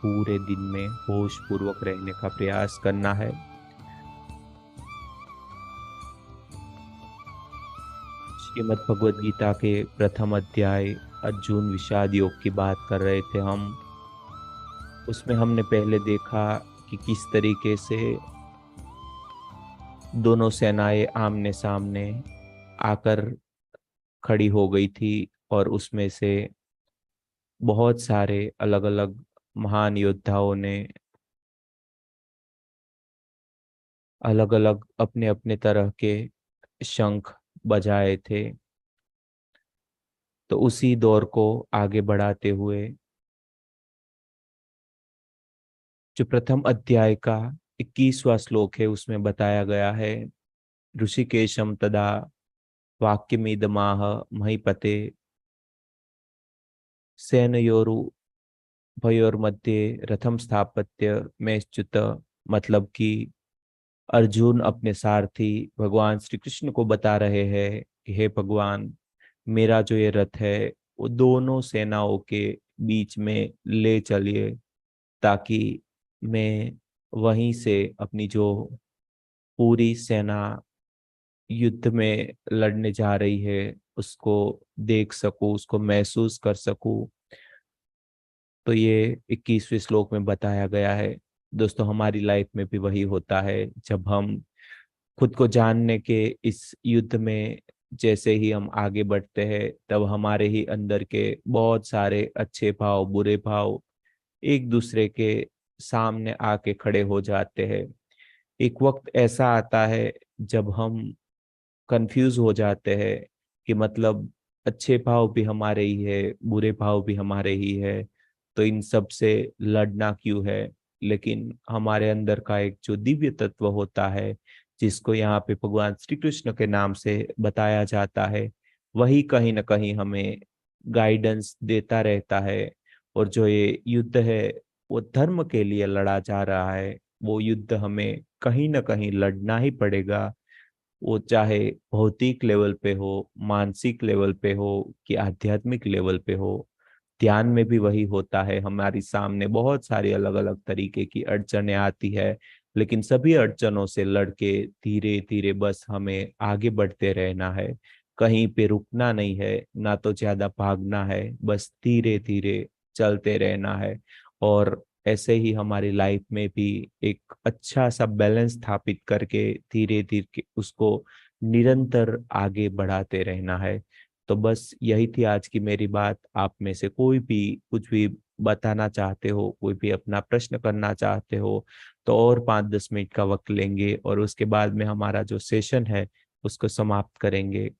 पूरे दिन में होश पूर्वक रहने का प्रयास करना है। श्रीमद् भगवद गीता के प्रथम अध्याय अर्जुन विषाद योग की बात कर रहे थे हम। उसमें हमने पहले देखा कि किस तरीके से दोनों सेनाएं आमने सामने आकर खड़ी हो गई थी और उसमें से बहुत सारे अलग अलग महान योद्धाओं ने अलग अलग अपने अपने तरह के शंख बजाए थे। तो उसी दौर को आगे बढ़ाते हुए जो प्रथम अध्याय का 21वां श्लोक है उसमें बताया गया है, ऋषिकेशम तदा वाक्यमिदमाह महीपते सेनयोरु भयोर्मध्ये रथम स्थापत्य मैश्च्युत। मतलब कि अर्जुन अपने सारथी भगवान श्री कृष्ण को बता रहे हैं कि हे भगवान, मेरा जो ये रथ है वो दोनों सेनाओं के बीच में ले चलिए, ताकि मैं वहीं से अपनी जो पूरी सेना युद्ध में लड़ने जा रही है उसको देख सकूं, उसको महसूस कर सकूं। तो ये 21वें श्लोक में बताया गया है। दोस्तों, हमारी लाइफ में भी वही होता है। जब हम खुद को जानने के इस युद्ध में जैसे ही हम आगे बढ़ते हैं, तब हमारे ही अंदर के बहुत सारे अच्छे भाव बुरे भाव एक दूसरे के सामने आके खड़े हो जाते हैं। एक वक्त ऐसा आता है जब हम कंफ्यूज हो जाते हैं कि मतलब अच्छे भाव भी हमारे ही है, बुरे भाव भी हमारे ही है, तो इन सब से लड़ना क्यों है। लेकिन हमारे अंदर का एक जो दिव्य तत्व होता है, जिसको यहाँ पे भगवान श्री कृष्ण के नाम से बताया जाता है, वही कहीं ना कहीं हमें गाइडेंस देता रहता है। और जो ये युद्ध है वो धर्म के लिए लड़ा जा रहा है, वो युद्ध हमें कहीं ना कहीं लड़ना ही पड़ेगा। वो चाहे भौतिक लेवल पे हो, मानसिक लेवल पे हो, कि आध्यात्मिक लेवल पे हो। ध्यान में भी वही होता है, हमारी सामने बहुत सारी अलग अलग तरीके की अड़चनें आती है, लेकिन सभी अड़चनों से लड़के धीरे धीरे बस हमें आगे बढ़ते रहना है। कहीं पे रुकना नहीं है, ना तो ज्यादा भागना है, बस धीरे धीरे चलते रहना है। और ऐसे ही हमारी लाइफ में भी एक अच्छा सा बैलेंस स्थापित करके धीरे धीरे उसको निरंतर आगे बढ़ाते रहना है। तो बस यही थी आज की मेरी बात। आप में से कोई भी कुछ भी बताना चाहते हो, कोई भी अपना प्रश्न करना चाहते हो, तो और 5-10 मिनट का वक्त लेंगे और उसके बाद में हमारा जो सेशन है उसको समाप्त करेंगे।